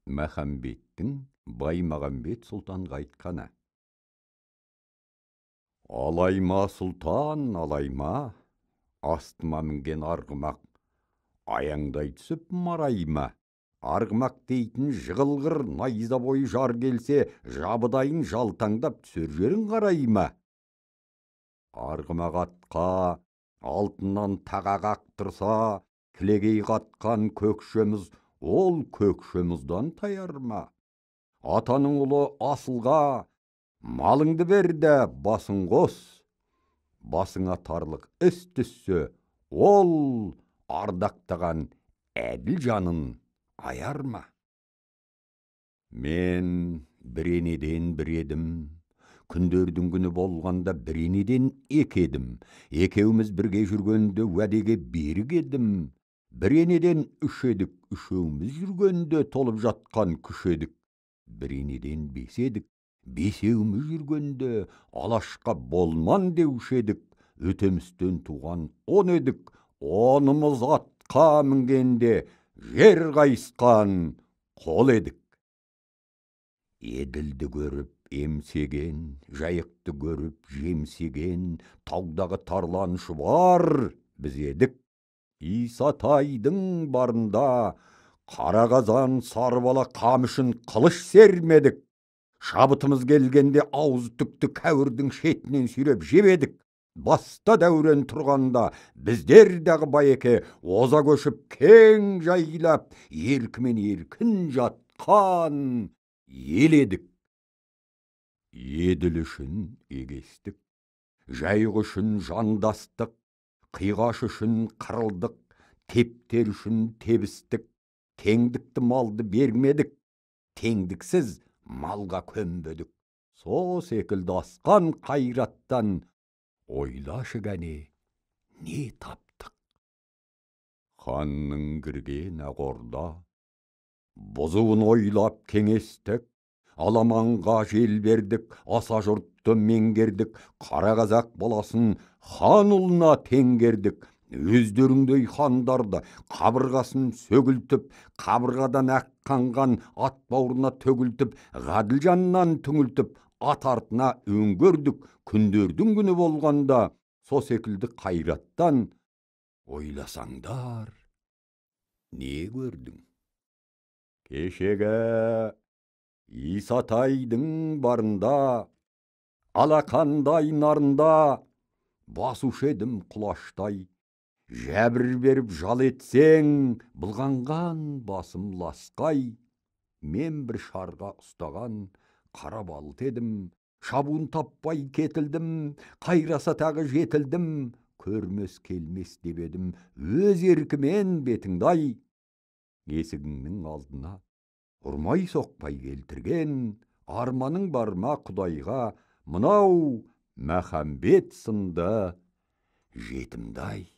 Мәхәмбеттің Баймағамбет сұлтанға айтқаны. Алайма сұлтан, алайма, астыма мінген арғымақ, аяңдай түсіп марайма. Арғымақ дейтін жығылғыр найза бойы жар келсе, жабыдайын жалтаңдап түсер жерін қарайма. Арғымақ атқа алтыннан таға қақтырса, кілегей қатқан көкшеміз ол көкшеміздан таярма. Атаның ұлы асылға малыңды берді басың қос, басыңа тарлық іс түссе, ол ардақтаған әділ жанын аярма. Мен бір енеден бір едім, күндердің күні болғанда бір енеден екі едім, екеуміз бірге жүргенде уәдеге берік едім. Бір енеден үш едік, үшеуміз жүргенде толып жатқан күш едік. Бір енеден бес едік, бесеуміз жүргенде алашқа болман деуші едік. Өтемістен туған он едік, онымыз атқа мінгенде жер қайысқан қол едік. Еділді көріп емсеген, жайықты көріп жемсеген, таудағы тарлан шұбар біз едік. Исатайдың барында қара қазан сарбала қамышын қылыш сермедік. Шабытымыз келгенде ауыз түкті кәуірдің шетінен сүйреп жебедік. Баста дәурен тұрғанда біздер дағы байеке оза көшіп кең жайлап, еркімен еркін жатқан ел едік. Еділ үшін егестік, жайық үшін жандастық, қиғаш үшін қырылдық, тептер үшін тебістік. Теңдікті малды бермедік, теңдіксіз малға көмбедік. Со секілді асқан қайраттан ойлашы кәне, не таптық? Ханның кірген ағорда бұзуын ойлап кеңестік, аламанға жел бердік, аса жұртты меңгердік, қара қазақ баласын хан ұлына теңгердік. Өздеріңдей хандарды қабырғасын сөгілтіп, қабырғадан аққанған ат бауырына төгілтіп, ғаділ жаннан түңілтіп, ат артына өңгөрдік. Күндердің күні болғанда со секілді қайраттан ойласаңдар не көрдің? Кешегі Исатайдың барында алақандай нарында басушы едім құлаштай. Жәбір беріп жал етсең, былғанған басым ласқай. Мен бір шарға ұстаған қара балт едім, шабуын таппай кетілдім, қайраса тағы жетілдім. Көрмес келмес деп едім, өз еркімен бетіңдай. Есігіңнің алдына ұрмай соқпай келтірген, арманың бар ма Құдайға, мынау Мәхәмбет сынды жетімдай.